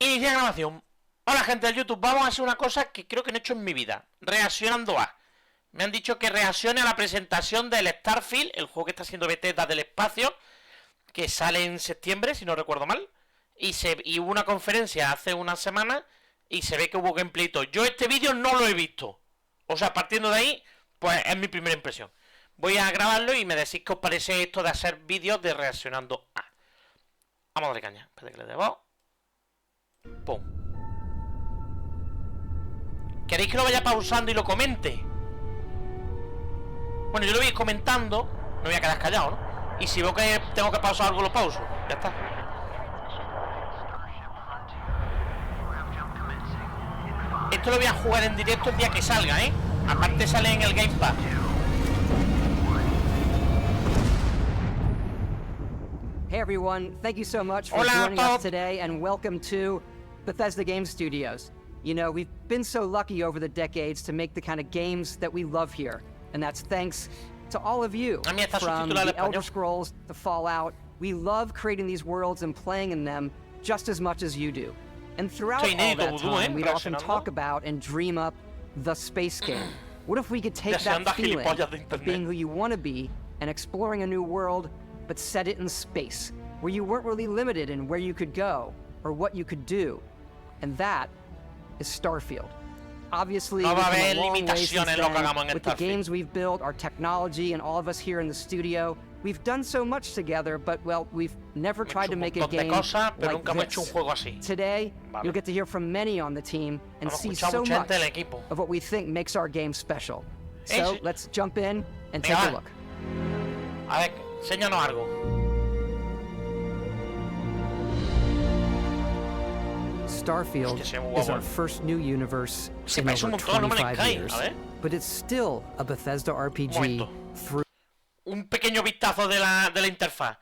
Inicia grabación. Hola gente del YouTube, vamos a hacer una cosa que creo que no he hecho en mi vida. Reaccionando a. Me han dicho que reaccione a la presentación del Starfield, el juego que está haciendo Bethesda del espacio, que sale en septiembre, si no recuerdo mal. Y hubo una conferencia hace una semana y se ve que hubo gameplay y todo. Yo este vídeo no lo he visto. O sea, partiendo de ahí, pues es mi primera impresión. Voy a grabarlo y me decís qué os parece esto de hacer vídeos de reaccionando a. Vamos a darle caña. Espérate que le debo. Pum. ¿Queréis que lo vaya pausando y lo comente? Bueno, yo lo voy a ir comentando. No voy a quedar callado, ¿no? Y si veo que tengo que pausar algo, lo pauso. Ya está. Esto lo voy a jugar en directo el día que salga, ¿eh? Aparte sale en el Game Pass. Hey everyone, thank you so much for joining us today and welcome to Bethesda Game Studios. You know, we've been so lucky over the decades to make the kind of games that we love here. And that's thanks to all of you. From the Elder Scrolls to Fallout, we love creating these worlds and playing in them just as much as you do. And throughout all that time, we'd often talk about and dream up the space game. What if we could take that feeling of being who you want to be and exploring a new world, but set it in space, where you weren't really limited in where you could go or what you could do? And that is Starfield. Obviously, we've come a long way since then, with the games we've built, our technology, and all of us here in the studio. We've done so much together, but, well, we've never tried to make a game like this. Today, you'll get to hear from many on the team and see so much of what we think makes our game special. So, let's jump in and take a look. A ver, enséñanos algo. Starfield is our first new universe in over 25 years, but it's still a Bethesda RPG through... Un pequeño vistazo de la interfaz.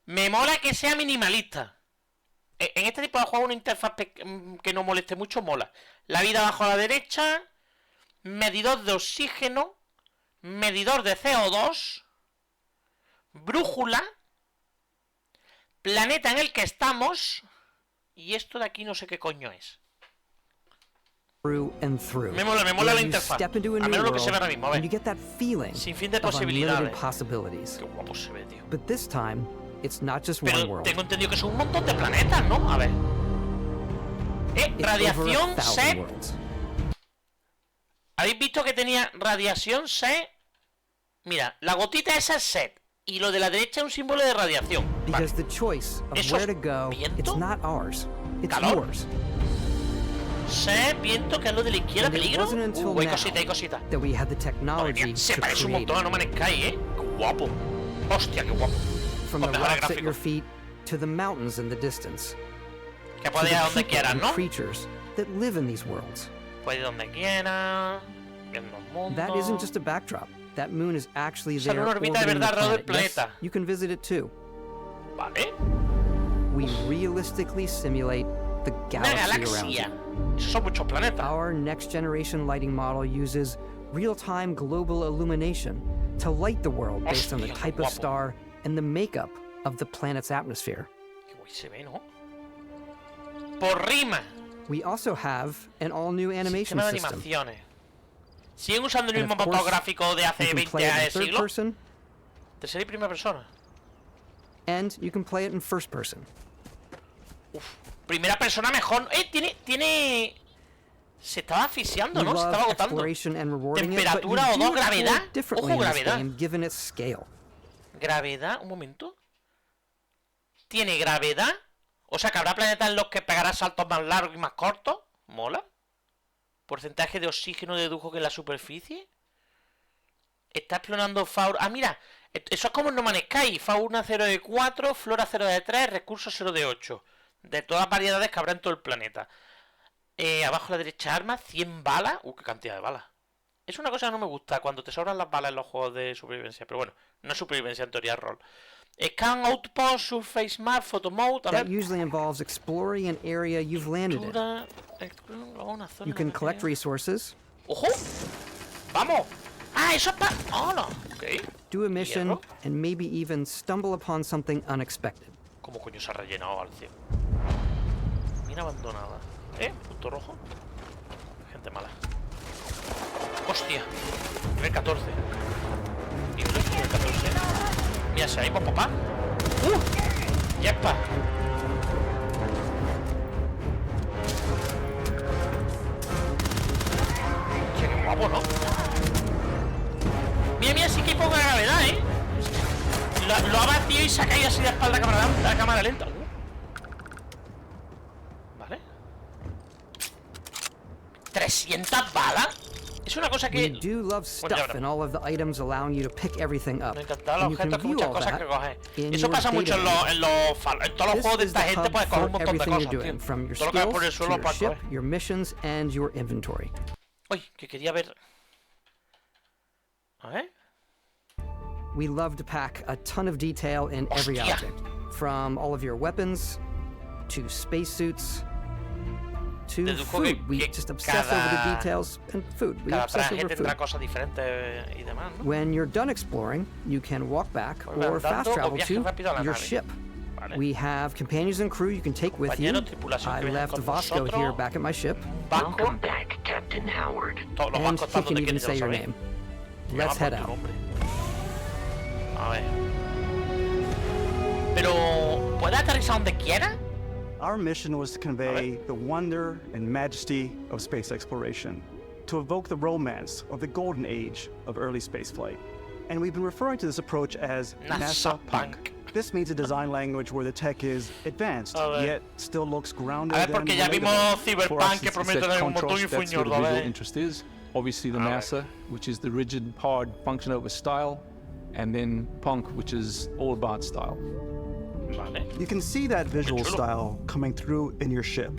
Me mola que sea minimalista. En este tipo de juego una interfaz que no moleste mucho mola. La vida abajo a la derecha, medidor de oxígeno, medidor de CO2, brújula, planeta en el que estamos, y esto de aquí no sé qué coño es. Me mola la interfaz. A menos lo que se ve ahora mismo, a ver. Sin fin de posibilidades. Qué guapo se ve, tío. Pero tengo entendido que son un montón de planetas, ¿no? A ver. Radiación set. ¿Habéis visto que tenía radiación set? Mira, la gotita esa es set. Y lo de la derecha es un símbolo de radiación. Vale. Eso es viento. Calor. Sé, viento, que es lo de la izquierda, peligro. Hay cosita, hay cosita. Se parece un montón a No Man's Sky, ¿eh? Qué guapo. Hostia, qué guapo. Pues mejor el gráfico. Que puede ir a donde quieras, ¿no? Puede ir donde quieras. Viendo el mundo. Sale una órbita de verdad alrededor del planeta. Vale. Una galaxia. Esos son muchos planetas. Our next generation lighting model uses real-time global illumination to light the world based on the type of star and the makeup of the planet's atmosphere. Qué guay se ve, ¿no? Por rima. We also have an all-new animation system. ¿Siguen usando el mismo motor gráfico de hace 20 siglos? Tercera y primera persona. And you can play it in first person. Uf, primera persona mejor. Tiene... Se estaba asfixiando, ¿no? Se estaba agotando. Temperatura o no, gravedad. Ojo, gravedad. Gravedad, un momento. ¿Tiene gravedad? O sea, que habrá planetas en los que pegará saltos más largos y más cortos. Mola. Porcentaje de oxígeno dedujo que en la superficie. Está explorando fauna. Ah, mira. Eso es como en No Man's Sky. Fauna 0 de 4, flora 0 de 3, recursos 0 de 8. De todas las variedades que habrá en todo el planeta. Abajo a la derecha armas, 100 balas. Qué cantidad de balas. Es una cosa que no me gusta, cuando te sobran las balas en los juegos de supervivencia. Pero bueno, no es supervivencia, en teoría es rol. Scan Outpost, Surface Map, Photo Mode. That usually involves exploring an area you've landed in. You can collect resources. ¡Ojo! ¡Vamos! ¡Ah, eso es para... ¡Oh, no! Ok. Do a mission and maybe even stumble upon something unexpected. ¿Cómo coño se ha rellenado al 100? Mina abandonada. Punto rojo. Gente mala. Hostia. Nivel 14. Nivel 14. Mira, se ha ido papá. ¡Yespa! Che, qué guapo, ¿no? Mira, mira, sí que hay poca gravedad, Lo ha batido y se ha caído así de espalda a cámara lenta. Vale. 300 balas. Es una cosa que... We do love stuff and all of the items allowing you to pick everything up. Me encantan los And you can objetos, que view muchas all cosas que that coges. in Eso your pasa mucho en database. todos los juegos de This is esta the gente, hub puedes coger un for montón de everything you're cosas, doing, tío. from your Todo lo que hay por el skills to suelo lo your puedes ship, coger. your missions, and your inventory. Uy, que quería ver... A ver... We love to pack a ton of detail in every Hostia. object, from all of your weapons to spacesuits to Deduzco food. We que just obsess over the cada- details and food. We Cada obsess traje over tendrá food. cosas diferentes y demás, ¿no? When you're done exploring, you can walk back Voy or andando fast o travel viaje to rápido a la your nave. ship. Vale. We have companions and crew you can take with you. Compañeros, tripulación I que vienen left con Vasco nosotros. here back at my ship, Banco. Welcome back, Captain Howard. Todos los and bancos he están can donde even quieren, ya say lo your sabéis. name. Me Let's llama head por tu out. nombre. A ver. Pero... ¿puede aterrizar donde quiera? Our mission was to convey the wonder and majesty of space exploration, to evoke the romance of the golden age of early spaceflight. And we've been referring to this approach as NASA NASA Punk. This means a design language where the tech is advanced, A ver. yet still looks grounded A ver, and porque ya vimos relatable. Cyberpunk, For us, que it's promete that tener un montón y contrast, that's fue where the ñordo, visual ¿eh? interest is. Obviously the A ver. NASA, which is the rigid, hard function over style, and then Punk, which is all about style. Vale. You can see that visual chulo. style coming through in your ship.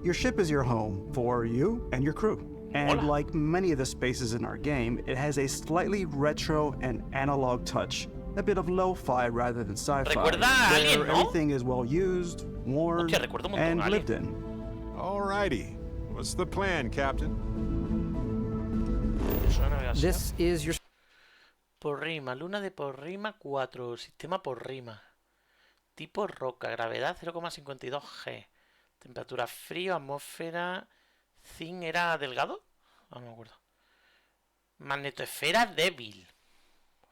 Your ship is your home for you and your crew. And Hola. like many of the spaces in our game, it has a slightly retro and analog touch. A bit of lo-fi rather than sci-fi. Recuerda a where Alien, ¿no? everything is well used, worn, Hostia, recuerda un montón and a Alien. lived in. Alrighty. What's the plan, Captain? Eso de navegación. This is your Por rima, luna de por rima 4, sistema por rima. Tipo roca, gravedad 0,52 G. Temperatura frío, atmósfera... Zinc era delgado. No me acuerdo. Magnetosfera débil.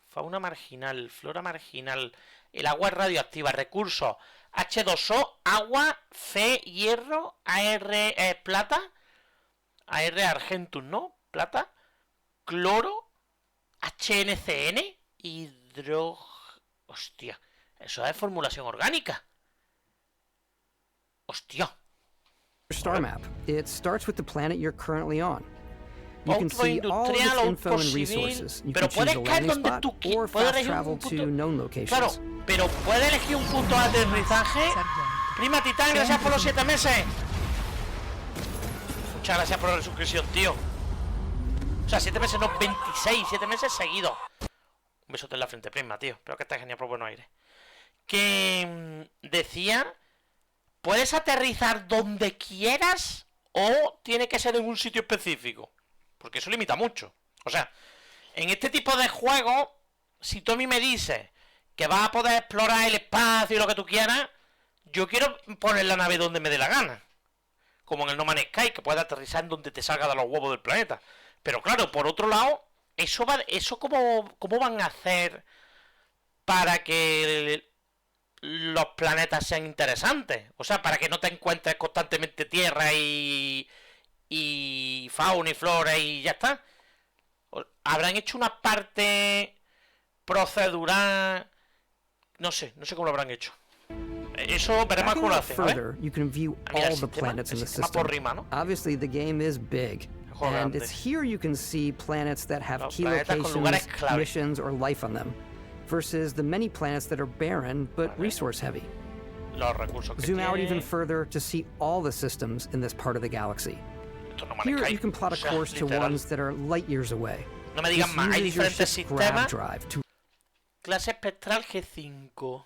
Fauna marginal, flora marginal. El agua es radioactiva. Recursos: H2O, agua, C, hierro, AR, plata. AR argentum, ¿no? Plata. Cloro. HNCN. Hidro... Hostia. Eso es formulación orgánica. Hostia. star map. It starts with the planet you're currently on. You can Auto see all of its industrial, info auto and civil, resources. You pero can choose a puedes caer landing donde spot tú or puedes fast elegir travel un to punto. known locations. Claro, pero puede elegir un punto de aterrizaje. Prima Titán, gracias por los 7 meses. Muchas gracias por la suscripción, tío. O sea, 7 meses, no, 26, 7 meses seguidos. Un besote en la frente, Prima, tío. Espero que estés genial por Buenos Aires. Que decía, ¿puedes aterrizar donde quieras o tiene que ser en un sitio específico? Porque eso limita mucho. O sea, en este tipo de juegos, si tú a mí me dices que vas a poder explorar el espacio y lo que tú quieras, yo quiero poner la nave donde me dé la gana. Como en el No Man's Sky, que puedes aterrizar en donde te salga de los huevos del planeta. Pero claro, por otro lado, eso ¿cómo van a hacer para que los planetas sean interesantes? O sea, para que no te encuentres constantemente tierra y fauna y flora y ya está. ¿Habrán hecho una parte procedural? No sé cómo lo habrán hecho. Eso veremos Backing cómo lo up hacen, ¿vale? further, you can view Mira, all the planets in the sistema system. por rima, ¿no? Obviously, the game is big, Juego and grande. it's here you can see planets that have Los key planetas con lugares locations, clave. missions, or life on them, versus the many planets that are barren but Vale. resource heavy. Los recursos que Zoom out tiene. even further to see all the systems in this part of the galaxy. Esto no me Here cae. you can plot a O sea, course to literal. ones that are light years away. No me digan This más, hay uses your diferentes ship's grav sistemas. drive to Clase espectral G5.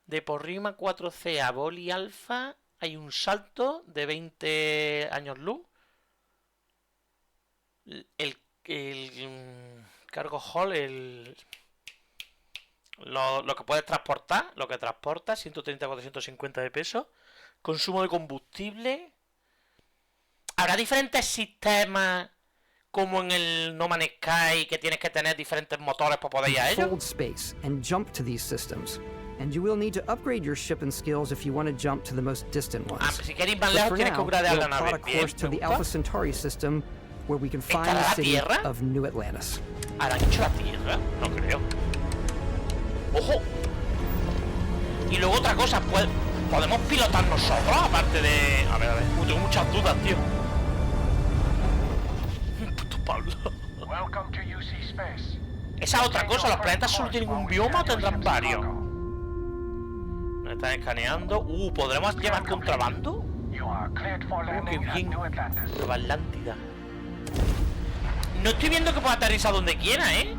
De por rima 4C a boli alfa hay un salto de 20 años luz. El cargo hall, lo que puedes transportar, lo que transporta, 130 a 450 de peso. Consumo de combustible. ¿Habrá diferentes sistemas como en el No Man's Sky que tienes que tener diferentes motores para poder ir a ellos? Fold space and jump to these systems. And you will need to upgrade your shipping skills if you want to jump to the most distant ones. Si quieres ir más But lejos for tienes que now, upgradear la we'll plot nave. a course to the Alpha Centauri system where we can find the ¿Estará la city Tierra? of New Atlantis. ¿Habrán hecho la Tierra? No creo. ¡Ojo! Y luego otra cosa, ¿podemos pilotar nosotros? Aparte de... A ver. Tengo muchas dudas, tío. Puto Pablo. Esa es otra cosa, ¿los planetas solo tienen un bioma o tendrán varios? Me están escaneando. ¿Podremos llevar contrabando? ¡Qué bien! Nueva Atlántida. No estoy viendo que pueda aterrizar donde quiera, ¿eh?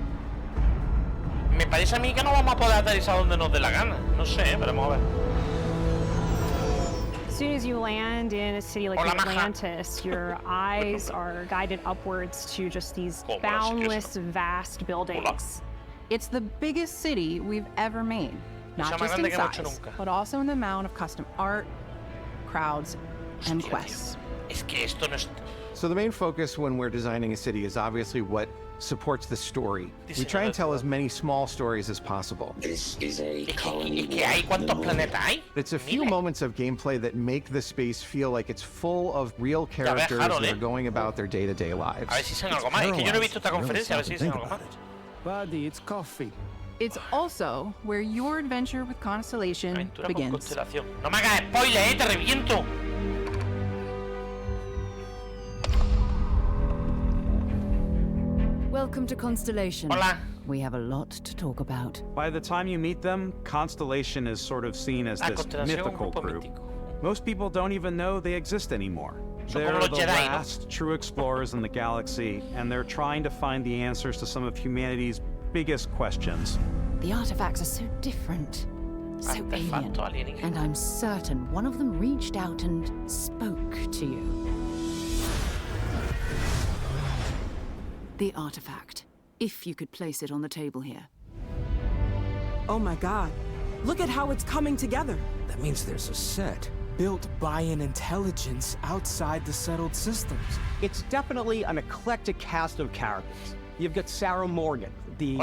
Me parece a mí que no vamos a poder aterrizar donde nos dé la gana. No sé, veremos a ver. As soon as you land in a city like Atlantis, your eyes are guided upwards to just these boundless, vast buildings. It's the biggest city we've ever made, not just in size, but also in the amount of custom art, crowds, and quests. Es que esto no es... So the main focus when we're designing a city is obviously what supports the story. We try and tell as many small stories as possible. This is a colony. ¿Cuántos planetas hay? It's a few moments of gameplay that make the space feel like it's full of real characters that are going about their day-to-day lives. A ver si dicen algo más. Es que yo no he visto esta conferencia. A ver si dicen algo más. Buddy, it's coffee. It's also where your adventure with Constellation Aventura con begins. Constelación. No me hagas spoiler, te reviento. Welcome to Constellation. Hola. We have a lot to talk about. By the time you meet them, Constellation is sort of seen as this mythical group. Most people don't even know they exist anymore. They're the last true explorers in the galaxy, and they're trying to find the answers to some of humanity's biggest questions. The artifacts are so different, so alien, and I'm certain one of them reached out and spoke to you. The artifact, if you could place it on the table here. Oh my god, look at how it's coming together. That means there's a set built by an intelligence outside the settled systems. It's definitely an eclectic cast of characters. You've got Sarah Morgan, the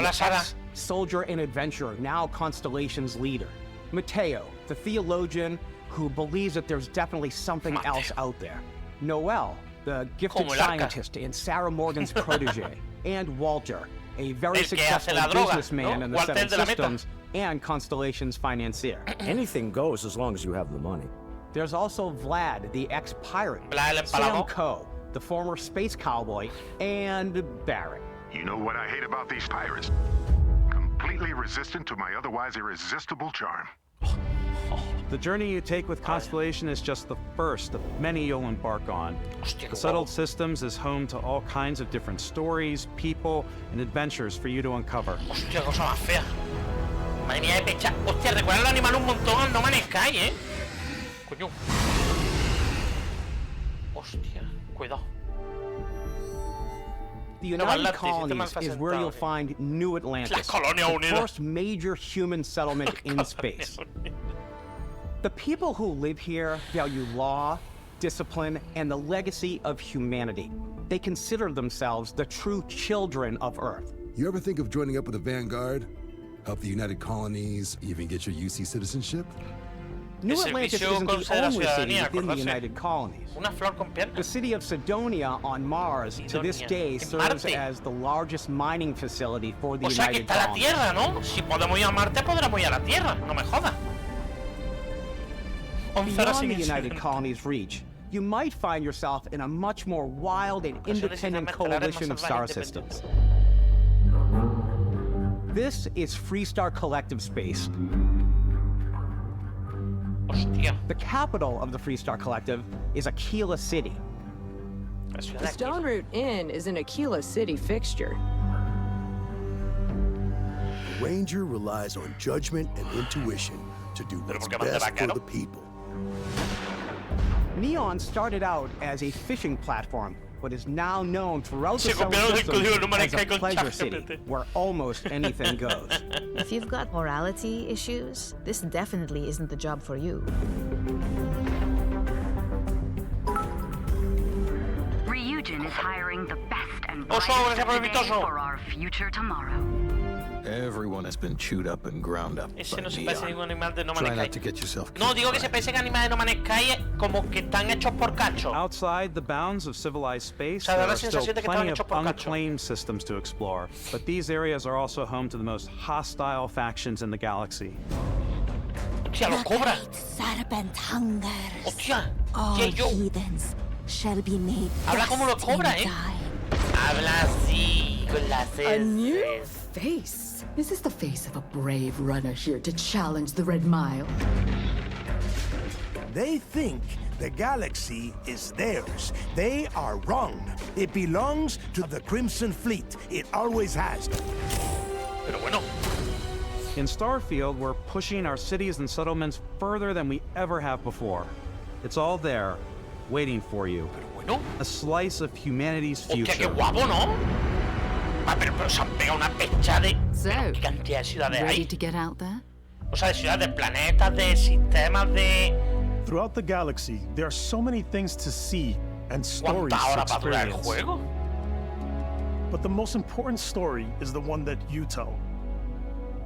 soldier and adventurer, now Constellation's leader. Mateo, the theologian who believes that there's definitely something else out there. Noel, the gifted scientist and Sarah Morgan's protege. And Walter, a very successful businessman in the settled systems and Constellation's financier. Anything goes as long as you have the money. There's also Vlad, the ex-pirate, Sam Coe, the former space cowboy, and Barrett. You know what I hate about these pirates? Completely resistant to my otherwise irresistible charm. The journey you take with Constellation is just the first of many you'll embark on. The Settled Systems is home to all kinds of different stories, people, and adventures for you to uncover. Hostia, cosa más fea. Madre mía, de pecha. Hostia, recuerda el animal un montón al No Man's Sky, Coño. Hostia, cuidado. The United Colonies is where you'll find New Atlantis, the first major human settlement in space. The people who live here value law, discipline, and the legacy of humanity. They consider themselves the true children of Earth. You ever think of joining up with the Vanguard? Help the United Colonies, even get your UC citizenship? New Atlantis isn't the only city within the United Colonies. The city of Sidonia on Mars, to this day, serves as the largest mining facility for the United Colonies. O sea que está la Tierra, ¿no? Si podemos ir a Marte, podremos ir a la Tierra. No me jodas. Beyond the United Colonies' reach, you might find yourself in a much more wild and independent coalition of star systems. This is Freestar Collective Space. The capital of the Freestar Collective is Aquila City. The Stone Root Inn is an Aquila City fixture. The Ranger relies on judgment and intuition to do what's best for the people. Neon started out as a fishing platform, but is now known throughout the Settled Systems as a pleasure city, where almost anything goes. If you've got morality issues, this definitely isn't the job for you. Oso, gracias por el vistoso. Everyone has been chewed up and ground up. Ese no se parece a ningún animal de No Try Man's not to Sky. get yourself No, digo que se parecen a animales de No Man's Sky como que están hechos por cacho. Outside the bounds of civilized space, O sea, da there la are still sensación de que estaban plenty of hechos por cacho. unclaimed systems to explore, but these areas are also home to the most hostile factions in the galaxy. Hostia, lo cobra. Serpent hunger. Hostia, All ¿qué yo? heathens shall be made Habla como lo dust cobra, in ¿eh? time. Habla así, con las A new S. face. Is this the face of a brave runner here to challenge the Red Mile? They think the galaxy is theirs. They are wrong. It belongs to the Crimson Fleet. It always has. Pero bueno. In Starfield, we're pushing our cities and settlements further than we ever have before. It's all there, waiting for you. Pero bueno. A slice of humanity's future. Hostia, qué guapo, ¿no? Ah, pero se han pegado una pecha de... ¿Qué cantidad de ciudades hay? To get out there? O sea, de ciudades, de planetas, de sistemas, de... Throughout the galaxy, there are so many things to see and stories to experience. Juego? But the most important story is the one that you tell.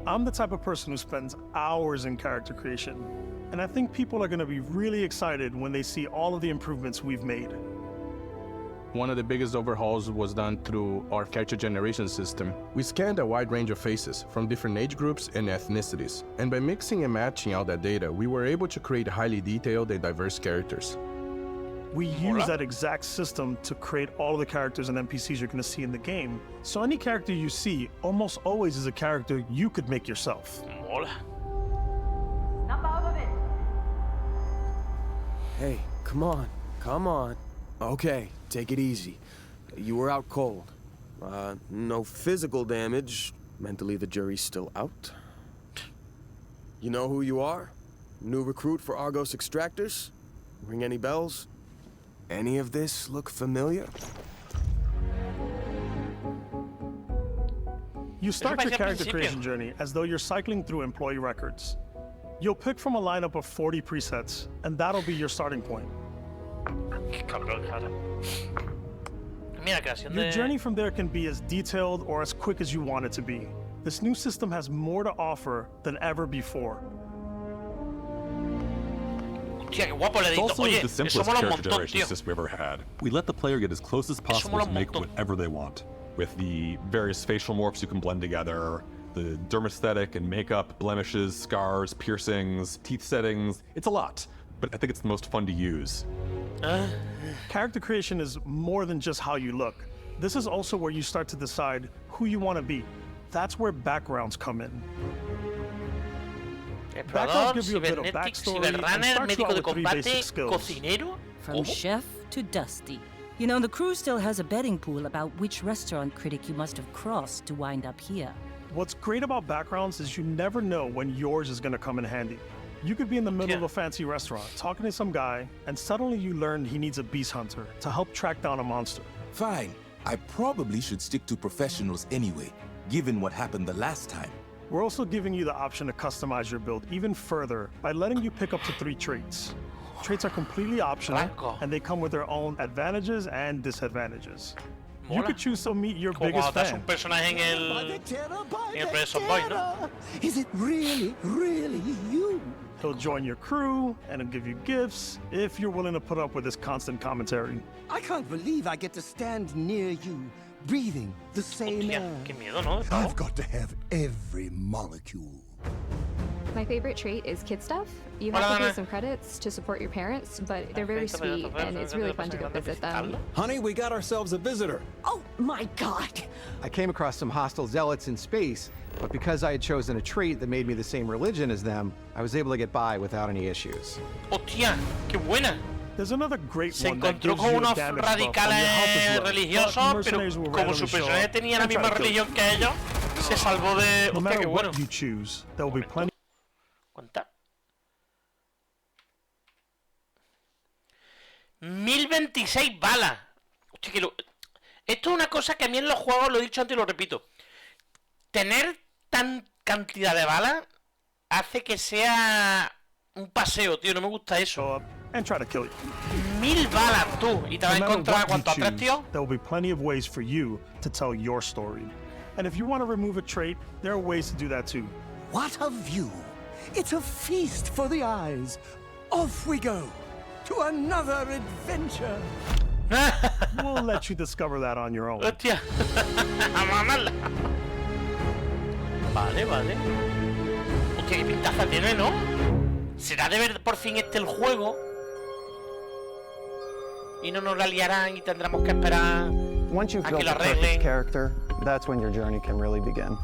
I'm the type of person who spends hours in character creation, and I think people are going to be really excited when they see all of the improvements we've made. One of the biggest overhauls was done through our character generation system. We scanned a wide range of faces from different age groups and ethnicities, and by mixing and matching all that data, we were able to create highly detailed and diverse characters. We use that exact system to create all of the characters and NPCs you're going to see in the game. So any character you see almost always is a character you could make yourself. Mola. Hey, come on, come on. Okay, take it easy. You were out cold. No physical damage. Mentally, the jury's still out. You know who you are? New recruit for Argos Extractors? Ring any bells? Any of this look familiar? You start your character creation journey as though you're cycling through employee records. You'll pick from a lineup of 40 presets, and that'll be your starting point. Your journey from there can be as detailed or as quick as you want it to be. This new system has more to offer than ever before. Hostia, qué guapo le It's also Oye, the simplest character generation system we ever had. We let the player get as close as possible to make whatever they want. With the various facial morphs you can blend together, the dermesthetic and makeup, blemishes, scars, piercings, teeth settings. It's a lot, but I think it's the most fun to use. Character creation is more than just how you look. This is also where you start to decide who you want to be. That's where backgrounds come in. Backgrounds give you a bit of backstory and start you out with 3 basic skills. From chef to dusty. You know, the crew still has a betting pool about which restaurant critic you must have crossed to wind up here. What's great about backgrounds is you never know when yours is going to come in handy. You could be in the middle of a fancy restaurant, talking to some guy, and suddenly you learn he needs a beast hunter to help track down a monster. Fine. I probably should stick to professionals anyway, given what happened the last time. We're also giving you the option to customize your build even further by letting you pick up to 3 traits. Traits are completely optional, and they come with their own advantages and disadvantages. You could choose to meet your biggest fan. Un personaje en el Prison Boy, ¿no? Is it really, really you? He'll join your crew and he'll give you gifts if you're willing to put up with his constant commentary. I can't believe I get to stand near you, breathing the same air. Qué miedo, ¿no? I've got to have every molecule. My favorite trait is kid stuff. You have to pay some credits to support your parents, but they're very sweet, and it's really fun to go visit them. Honey, we got ourselves a visitor. Oh my God! I came across some hostile zealots in space, but because I had chosen a trait that made me the same religion as them, I was able to get by without any issues. Hostia, qué buena. There's another great Se one that encontró gives con you a unos damage buff on your radicales health as well. religiosos, pero como su personaje tenía la misma religión que ellos, se salvó de... No Hostia, matter qué bueno. what you choose, there will be plenty. ¿Cuánta? 1026 balas. Hostia, que esto es una cosa que a mí en los juegos, lo he dicho antes y lo repito. Tener tan cantidad de balas hace que sea un paseo, tío. No me gusta eso. and try to kill you. 1000 balas, tú. ¿Y te vas a encontrar cuánto? ¿A 3 tíos? There will be plenty of ways for you to tell your story. And if you want to remove a trait, there are ways to do that too. What a view! It's a feast for the eyes. Off we go to another adventure. We'll let you discover that on your own. Hostia. Vale, vale. Hostia, qué pintaza tiene, ¿no? ¿Será de ver por fin el juego? Y no nos la liarán y tendremos que esperar Once you've a built que lo a perfect arreglen. character, that's when your journey can really begin.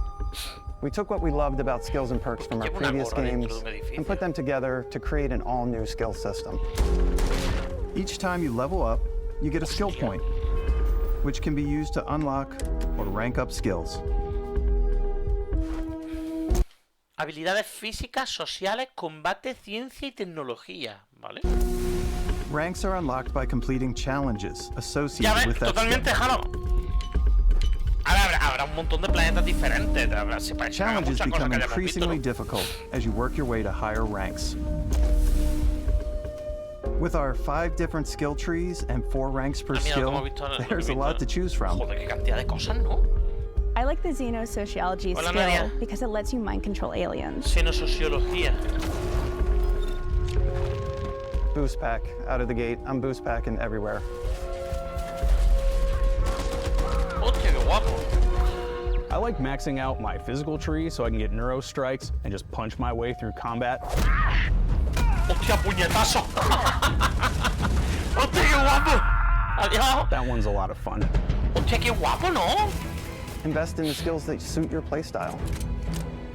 We took what we loved about skills and perks from our previous games and put them together to create an all-new skill system. Each time you level up, you get a skill point, which can be used to unlock or rank up skills. Habilidades físicas, sociales, combate, ciencia y tecnología, ¿vale? Ranks are unlocked by completing challenges associated with that totalmente, skill. Ahora habrá un montón de planetas diferentes. Challenges become increasingly difficult as you work your way to higher ranks. With our 5 different skill trees and 4 ranks per skill, there's a lot to choose from. Joder, qué cantidad de cosas, ¿no? I like the Xenosociology skill Nadia. because it lets you mind control aliens. Xenosociología. Boost pack out of the gate. I'm boost packing everywhere. Hostia, qué guapo. I like maxing out my physical tree so I can get neuro strikes and just punch my way through combat. Hostia, puñetazo. Hostia, qué guapo. Adiós. That one's a lot of fun. Hostia, qué guapo, ¿no? Invest in the skills that suit your playstyle.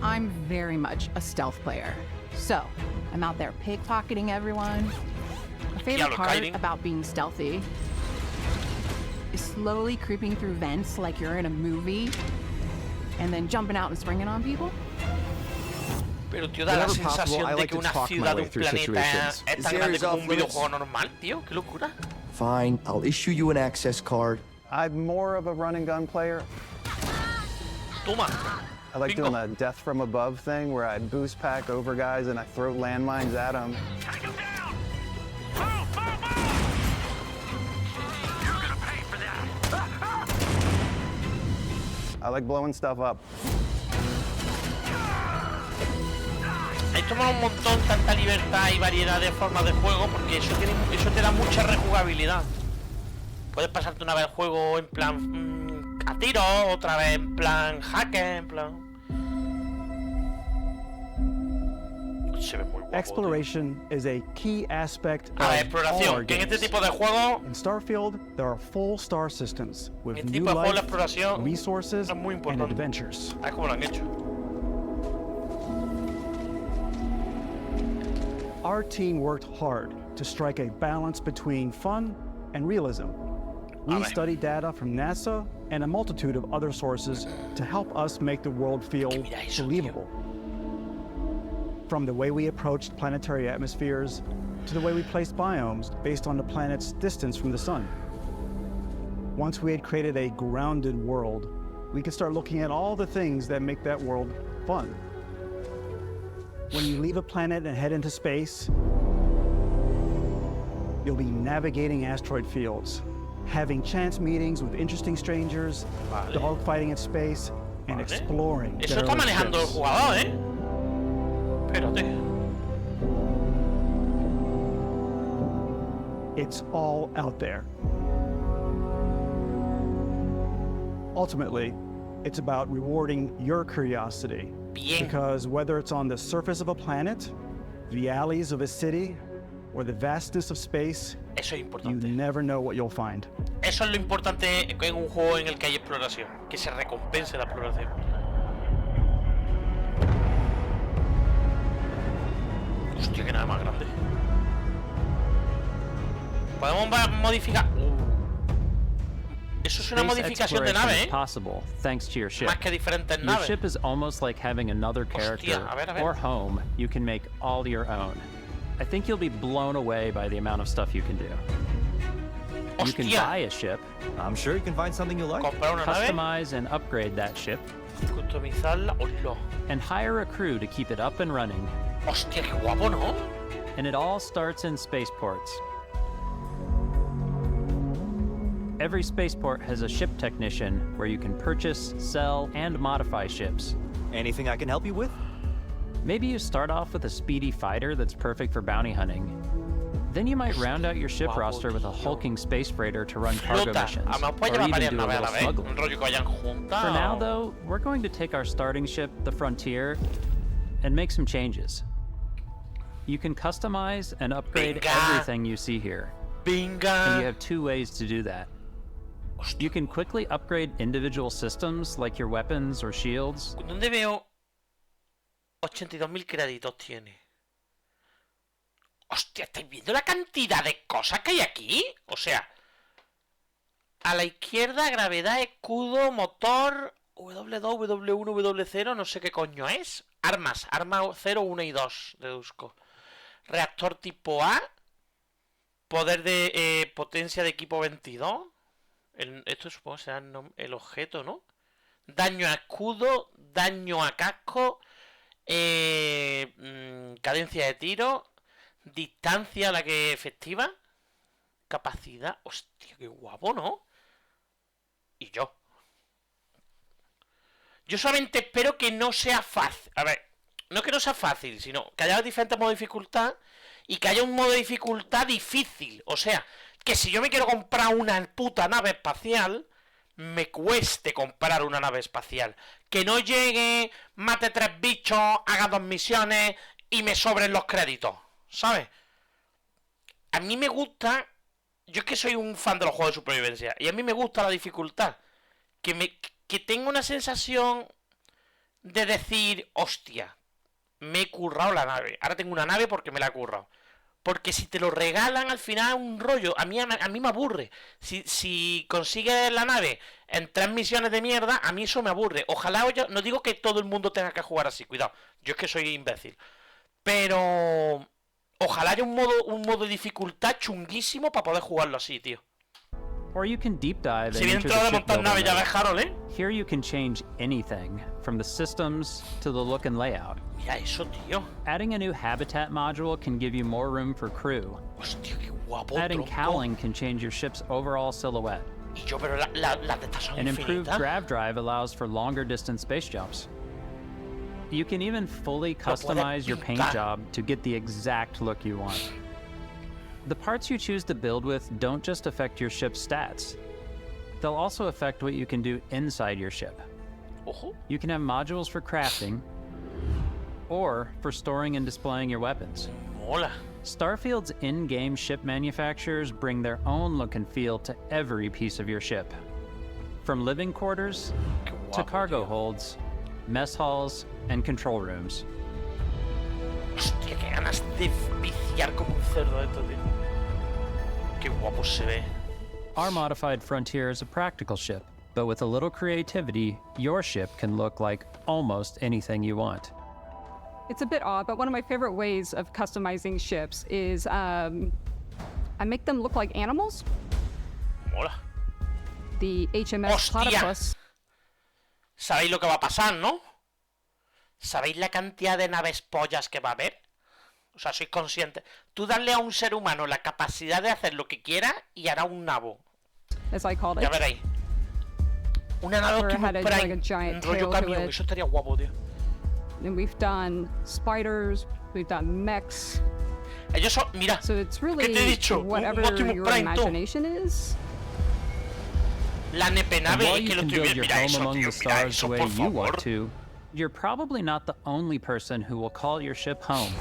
I'm very much a stealth player. So, I'm out there pickpocketing everyone. My favorite part about being stealthy is slowly creeping through vents like you're in a movie and then jumping out and springing on people. Pero tío, da la sensación de que una ciudad de un planeta es tan grande como un videojuego normal, tío. Qué locura. Fine, I'll issue you an access card. I'm more of a run and gun player. Toma. I like doing the death from above thing where I boost pack over guys and I throw landmines at them. I like blowing stuff up. Hay tomado un montón, tanta libertad y variedad de formas de juego porque eso te da mucha rejugabilidad. Puedes pasarte una vez el juego en plan a tiro, otra vez en plan hacker, en plan... Se ve muy guapo, Exploration is a key aspect of exploración, all our que en games. este tipo de juego... In Starfield, there are full star systems with En este new tipo de juego la life, exploración resources, es muy and importante. adventures. A ver cómo lo han hecho. Our team worked hard to strike a balance between fun and realism. We studied data from NASA and a multitude of other sources to help us make the world feel believable. From the way we approached planetary atmospheres to the way we placed biomes based on the planet's distance from the sun. Once we had created a grounded world, we could start looking at all the things that make that world fun. When you leave a planet and head into space, you'll be navigating asteroid fields, having chance meetings with interesting strangers, dogfighting in space, and exploring. Eso está manejando el jugador, ¿eh? Espérate. It's all out there. Ultimately, it's about rewarding your curiosity. Because whether it's on the surface of a planet, the alleys of a city, or the vastness of space, you never know what you'll find. Eso es lo importante en un juego en el que hay exploración, que se recompense la exploración. Hostia, que nada más grande. Podemos modificar. Eso es una modificación de nave, ¿eh? Possible, thanks to your ship. Más que diferentes Your naves. ship is almost like having another character a ver. or home you can make all your own. I think you'll be blown away by the amount of stuff you can do. You can buy a ship. I'm sure you can find something you like. Customize and upgrade that ship. Customizarla, hola. And hire a crew to keep it up and running. Hostia, qué guapo, ¿no? and it all starts in spaceports. Every spaceport has a ship technician where you can purchase, sell, and modify ships. Anything I can help you with? Maybe you start off with a speedy fighter that's perfect for bounty hunting. Then you might round out your ship roster with a hulking space freighter to run cargo missions, or even do a little smuggling. For now, though, we're going to take our starting ship, the Frontier, and make some changes. You can customize and upgrade everything you see here. And you have two ways to do that. You can quickly upgrade individual systems like your weapons or shields. ¿Dónde veo 82.000 créditos tiene? Hostia, ¿estáis viendo la cantidad de cosas que hay aquí? O sea, a la izquierda, gravedad, escudo, motor, W2, W1, W0, no sé qué coño es. Armas, arma 0, 1 y 2, deduzco. Reactor tipo A. Poder de potencia de equipo 22. Esto supongo que será el objeto, ¿no? Daño a escudo, daño a casco, cadencia de tiro, distancia a la que efectiva, capacidad. Hostia, qué guapo, ¿no? Y yo solamente espero que no sea fácil. A ver, no que no sea fácil, sino que haya diferentes modos de dificultad y que haya un modo de dificultad difícil. O sea, que si yo me quiero comprar una puta nave espacial, me cueste comprar una nave espacial. Que no llegue, mate 3 bichos, haga 2 misiones y me sobren los créditos, ¿sabes? A mí me gusta... Yo es que soy un fan de los juegos de supervivencia y a mí me gusta la dificultad. Que tenga una sensación de decir, hostia, me he currado la nave. Ahora tengo una nave porque me la he currado. Porque si te lo regalan al final un rollo, a mí me aburre. Si consigues la nave en 3 misiones de mierda, a mí eso me aburre. Ojalá, no digo que todo el mundo tenga que jugar así, cuidado. Yo es que soy imbécil. Pero ojalá haya un modo de dificultad chunguísimo para poder jugarlo así, tío. Or you can deep dive Si bien entrado de montar nave ya ves, Harold, ¿eh? Here you can change anything, from the systems to the look and layout. Mira eso, tío. Adding a new habitat module can give you more room for crew. Hostia, qué guapo, Adding tronco. cowling can change your ship's overall silhouette. Y yo, pero las de estas son An infinitas. improved grav drive allows for longer distance space jumps. You can even fully customize your paint job to get the exact look you want. The parts you choose to build with don't just affect your ship's stats. They'll also affect what you can do inside your ship. You can have modules for crafting, or for storing and displaying your weapons. Mola. Starfield's in-game ship manufacturers bring their own look and feel to every piece of your ship. From living quarters to cargo holds, mess halls, and control rooms. Hostia, qué ganas de viciar como un cerdo esto, tío. Qué guapo se ve. Our modified Frontier is a practical ship, but with a little creativity, your ship can look like almost anything you want. It's a bit odd, but one of my favorite ways of customizing ships is I make them look like animals. Mola. The HMS Platypus. ¿Sabéis lo que va a pasar, no? ¿Sabéis la cantidad de naves pollas que va a haber? O sea, sois conscientes. Tú darle a un ser humano la capacidad de hacer lo que quiera y hará un nabo. As I called it. Ya veréis. Una nave Optimus Prime, un rollo camión, eso estaría guapo, tío. And we've done spiders, we've done mechs. Ellos son, mira, so it's really ¿qué te he dicho? Whatever your imagination is. La nepe nave while que you lo can estoy build your viendo, mira home eso, among tío, the mira stars eso, the way por you favor. want to, you're probably not the only person who will call your ship home.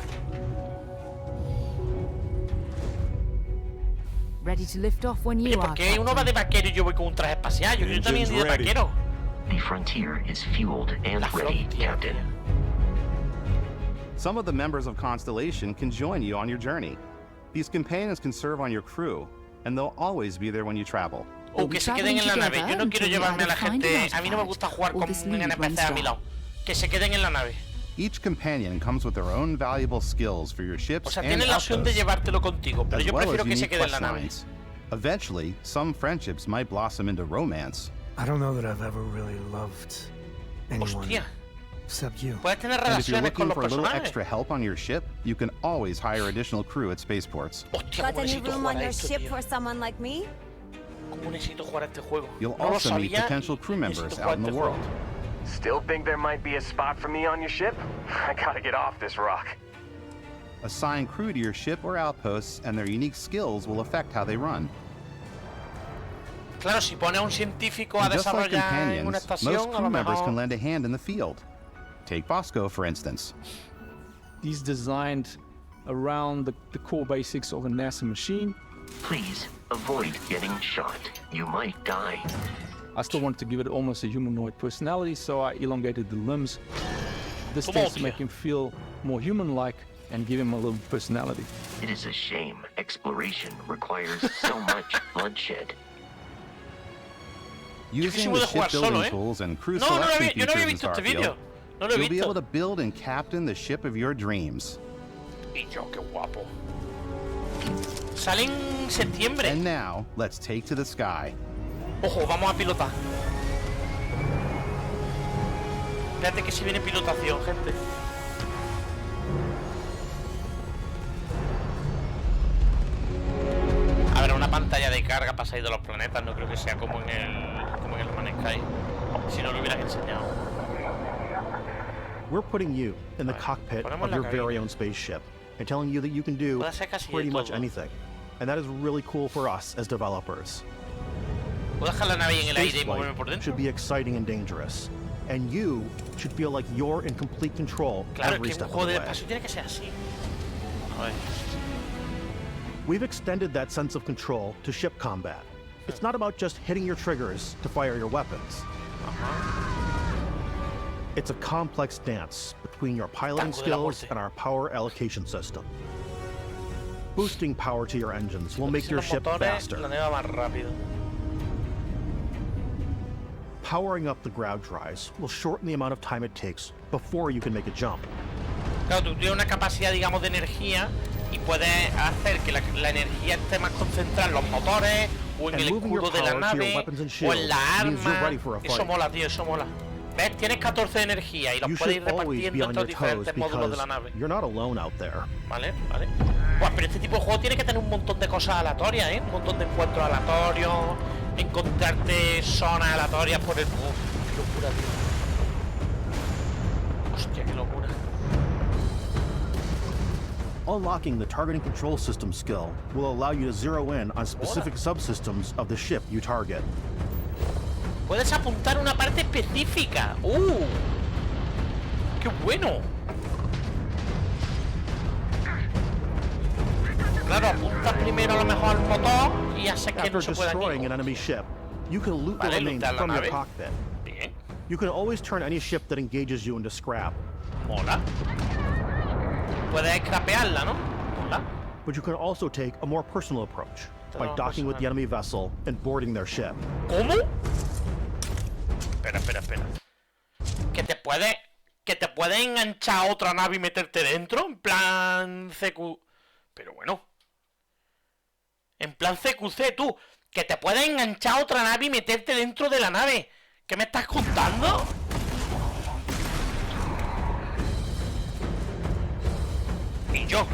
Ready to lift off when you Oye, are. ¿por qué uno va de vaquero y yo voy con un traje espacial? Yo también voy de vaquero. The Frontier is fueled and ready, Captain. Some of the members of Constellation can join you on your journey. These companions can serve on your crew, and they'll always be there when you travel. O que se queden en la nave. Yo no quiero llevarme a la gente. A mí no me gusta jugar con un NPC a mi lado. Que se queden en la nave. Each companion comes with their own valuable skills for your ships O sea, and tienes la opción de outposts, llevártelo contigo, pero as yo well prefiero as que se unique quede en la quest nave. lines. Eventually, some friendships might blossom into romance. I don't know that I've ever really loved anyone Except you. Puedes tener And if you're relaciones con looking los for a little personajes. extra help on your ship, you can always hire additional crew at spaceports. Hostia, Got cómo any necesito room jugar on a your esto, ship tío. for someone like me? Cómo necesito jugar a este juego. You'll No lo also meet sabía potential y crew members necesito out in jugar the este world. juego. Still think there might be a spot for me on your ship? I gotta get off this rock. Assign crew to your ship or outposts, and their unique skills will affect how they run. Claro, si pone a un científico a And just like desarrollar en una companions, estación, most a crew lo members mejor... can lend a hand in the field. Take Bosco, for instance. These designed around the core basics of a NASA machine. Please avoid getting shot. You might die. I still wanted to give it almost a humanoid personality, so I elongated the limbs. This tends to make him feel more human-like and give him a little personality. It is a shame exploration requires so much bloodshed. Using the shipbuilding tools and crew selection features in Starfield, you'll be able to build and captain the ship of your dreams. Y yo, qué guapo. Sale en septiembre. And now, let's take to the sky. Ojo, vamos a pilotar. Espérate que si viene pilotación, gente. A ver, una pantalla de carga para salir de los planetas. No creo que sea como en el Man's Sky. Si no lo hubieran enseñado. We're putting you in the cockpit of your very own spaceship and telling you that you can do pretty much anything. And that is really cool for us as developers. ¿Puedo dejar la nave en el aire y moverme por Spaceflight dentro? should be exciting and dangerous. And you should feel like you're in complete control Claro, every que un step of juego the de way. espacio tiene que ser así. A ver. We've extended that sense of control to ship combat. It's not about just hitting your triggers to fire your weapons. It's a complex dance between your piloting skills and our power allocation system. Boosting power to your engines will make your ship faster. La nave va más rápido. Powering up the grav drives will shorten the amount of time it takes before you can make a jump. Claro, tú tienes una capacidad, digamos, de energía y puedes hacer que la energía esté más concentrada en los motores o en el escudo de la nave o en la arma. Eso mola, tío, eso mola. ¿Ves? Tienes 14 de energía y los You puedes ir should always repartiendo be on entre your los toes diferentes módulos de because la nave. you're not alone out there. Vale, vale. Buah, pero este tipo de juego tiene que tener un montón de cosas aleatorias, ¿eh? Un montón de encuentros aleatorios, encontrarte zonas aleatorias por el... ¡Qué locura, tío! Hostia, qué locura. Unlocking the targeting control system skill will allow you to zero in on specific subsystems of the ship you target. Puedes apuntar una parte específica. ¡Qué bueno! Claro, apuntas primero a lo mejor al motor y haces que no After se pueda destroying an enemy ship, you can loot the remains lootear la from your nave. cockpit. Bien. You can always turn any ship that engages you into scrap. Mola. Puedes scrapearla, ¿no? Mola. But you can also take a more personal approach by más docking with the enemy vessel and boarding their ship. ¿Cómo? Espera, espera, espera. ¿Que te puedes enganchar a otra nave y meterte dentro? En plan CQ... Pero bueno. En plan CQC, tú. Que te puedes enganchar a otra nave y meterte dentro de la nave. ¿Qué me estás contando? Y yo.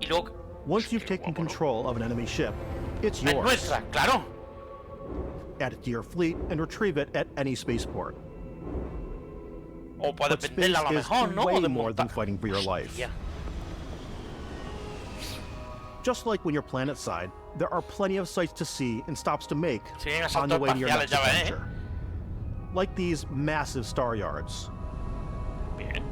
Y luego... Once you've taken control of an enemy ship, it's Es yours. nuestra, claro. Add it to your fleet and retrieve it at any spaceport. O puedes But venderla a lo space mejor, is ¿no? O way de more than montar. fighting for your life. Ya. Just like when you're planetside, there are plenty of sights to see and stops to make Siguen on the asaltos way to your espaciales, next ya ves, ¿eh? adventure. Like these massive star yards. Bien.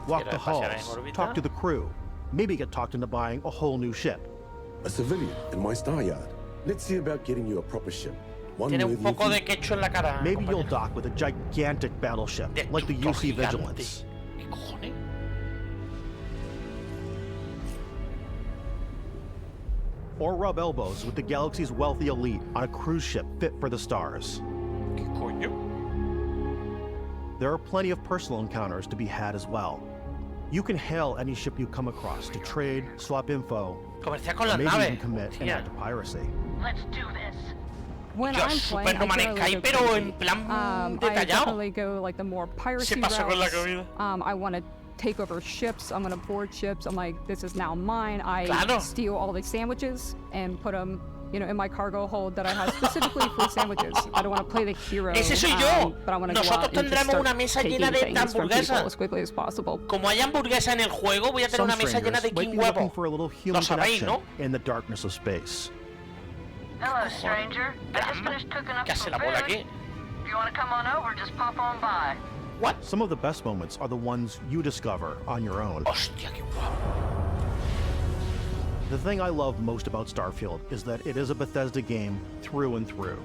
Walk the espaciales en halls, órbita. talk to the crew, maybe get talked into buying a whole new ship. A civilian in my star yard. Let's see about getting you a proper ship. One Tiene un worthy of poco you. de quecho en la cara. Maybe you'll dock with a gigantic battleship, like the UC Vigilance. ¿Qué cojones? Or rub elbows with the galaxy's wealthy elite on a cruise ship fit for the stars. ¿Qué coño? There are plenty of personal encounters to be had as well. You can hail any ship you come across to trade, swap info, Comerciar con or las maybe naves. even commit an Hostia. act of piracy. Let's do this. when Yo, I'm Super playing, No I Man's get a Sky, little pero crazy. en plan I detallado. definitely go like the more piracy Se pasó con la routes. comida. I want to take over ships. I'm gonna board ships. I'm like, this is now mine. I Claro. steal all the sandwiches and put them, you know, in my cargo hold that I have specifically for sandwiches. I don't want to play the hero. Ese soy yo. But I want to go Nosotros out and just tendremos start una mesa taking llena de things from people hamburguesas. as quickly as possible. Como hay hamburguesa en el juego, voy a tener Some una mesa llena strangers de might king be looking huevo. for a little human Lo sabéis, connection ¿no? in the darkness of space. Hello, stranger. I just finished cooking up ¿Qué hace some la bola food. aquí? If you want to come on over, just pop on by. What? Some of the best moments are the ones you discover on your own. Hostia, qué guapo. The thing I love most about Starfield is that it is a Bethesda game through and through.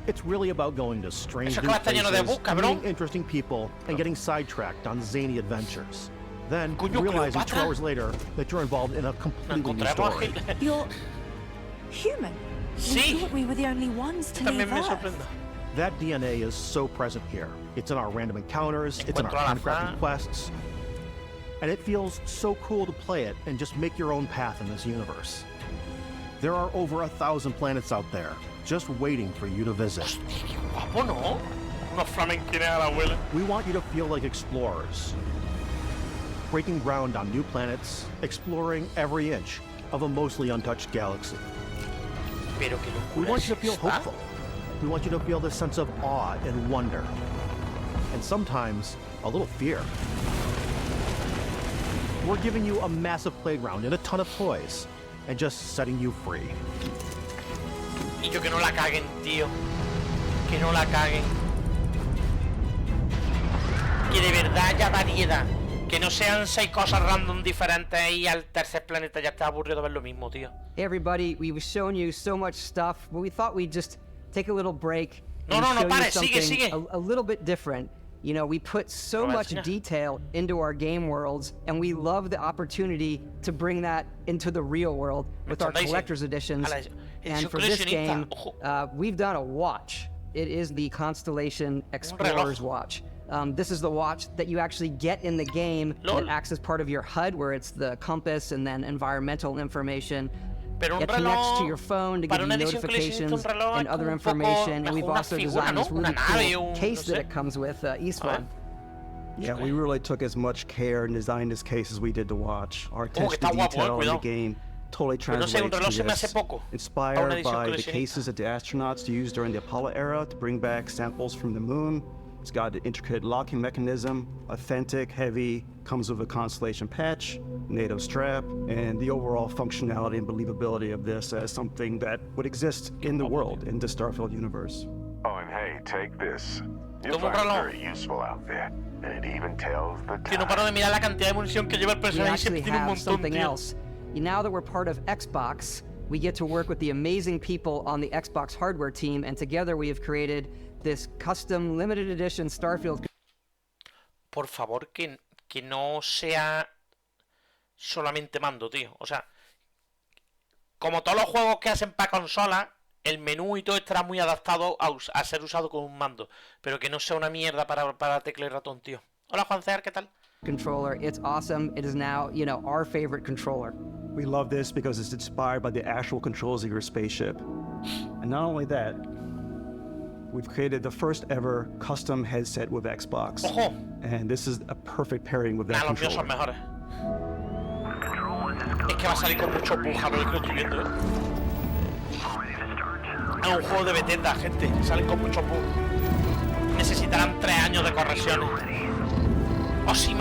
It's really about going to strange new places, meeting interesting people, and getting sidetracked on zany adventures. Then, realizing 2 hours later that you're involved in a completely new story. You're human. Sí. We thought we were the only ones to leave Earth. That DNA is so present here. It's in our random encounters, it's in our handcrafted quests, and it feels so cool to play it and just make your own path in this universe. There are over 1,000 planets out there, just waiting for you to visit. Hostia, qué guapo, ¿no? Unos flamenquines a la abuela. We want you to feel like explorers, breaking ground on new planets, exploring every inch of a mostly untouched galaxy. Pero qué locura. We want you to feel es esta? hopeful. We want you to feel this sense of awe and wonder, and sometimes a little fear. We're giving you a massive playground and a ton of toys, and just setting you free. Y yo que no la caguen, tío. Que no la caguen. Que de verdad haya variedad. Que no sean 6 cosas random diferentes y al tercer planeta ya está aburrido de ver lo mismo, tío. Hey everybody, we've shown you so much stuff, but we thought we'd just take a little break and No, show pare, you something sigue. a little bit different. You know, we put so much detail into our game worlds, and we love the opportunity to bring that into the real world with our collector's editions. And for this game, we've done a watch. It is the Constellation Explorer's Watch. This is the watch that you actually get in the game that acts as part of your HUD, where it's the compass and then environmental information. It connects to your phone to give you notifications and other information, and we've also designed this really cool case that it comes with, Eastman. Yeah, we really took as much care and designed this case as we did to watch. Our attention to detail in the game totally translates to this. Inspired by the cases that the astronauts used during the Apollo era to bring back samples from the moon. It's got an intricate locking mechanism, authentic, heavy, comes with a Constellation patch, NATO strap, and the overall functionality and believability of this as something that would exist in the world, in the Starfield universe. Oh, and hey, take this. You'll find a very useful outfit, and it even tells the time. Que no paro de mirar la cantidad de munición que lleva el We personaje y siempre actually tiene un have montón, something tío. else. Now that we're part of Xbox, we get to work with the amazing people on the Xbox hardware team, and together we have created this custom limited edition Starfield. Por favor, que no sea solamente mando, tío. O sea, como todos los juegos que hacen para consola, el menú y todo estará muy adaptado a ser usado con un mando. Pero que no sea una mierda para tecla y ratón, tío. Hola, Juan César, ¿qué tal? Controller, it's awesome. It is now, you know, our favorite controller. We love this because it's inspired by the actual controls of your spaceship. And not only that, we've created the first ever custom headset with Xbox. Ojo. And this is a perfect pairing with that Los míos son mejores. Es que va a salir con mucho pújaro, es que lo estoy viendo, ¿eh? Es un juego de Bethesda, gente. Salen con mucho pújaro. Necesitarán 3 años de correcciones. Oh, sí,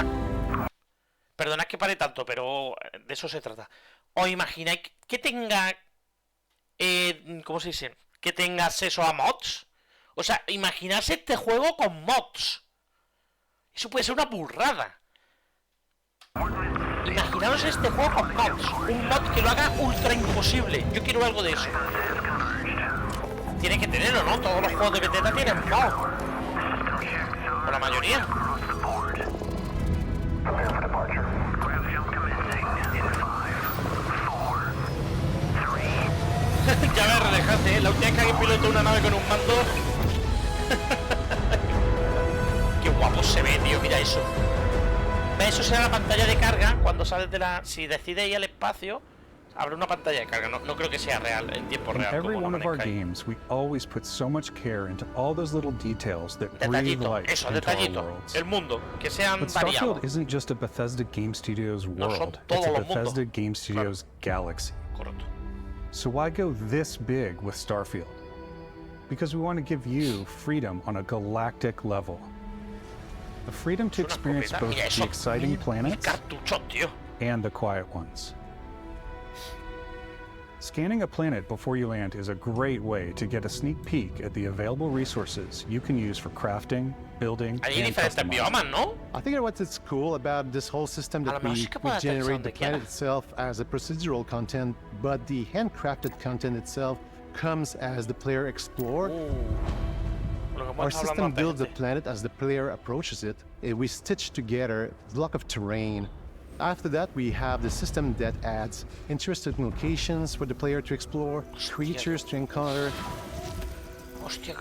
perdonad que pare tanto, pero de eso se trata. ¿Os imagináis que tenga... ¿cómo se dice? Que tenga acceso a mods? O sea, imaginarse este juego con mods. Eso puede ser una burrada. Imaginaros este juego con mods. Un mod que lo haga ultra imposible. Yo quiero algo de eso. Tiene que tenerlo, ¿no? Todos los juegos de Bethesda tienen mods. O la mayoría. Ya me relajaste, ¿eh? La última vez que alguien pilotó una nave con un mando. Qué guapo se ve, tío, mira eso. ¿Ves? Eso será la pantalla de carga cuando sales de la... Si decides ir al espacio, Abre una pantalla de carga, no creo que sea real, en tiempo real. In every one of our games, we always put so much care into all those little details that breathe life into our worlds. El mundo, que sean but Starfield isn't just a Bethesda Game Studios world, it's a Bethesda Game Studios galaxy. Correcto. So why go this big with Starfield? Because we want to give you freedom on a galactic level. The freedom to experience both the exciting planets and the quiet ones. Scanning a planet before you land is a great way to get a sneak peek at the available resources you can use for crafting, building, and customizing. I think what's cool about this whole system that we generate the planet itself as a procedural content, but the handcrafted content itself comes as the player explores. Our system builds the planet as the player approaches it. We stitch together a block of terrain. After that, we have the system that adds interesting locations for the player to explore, creatures to encounter,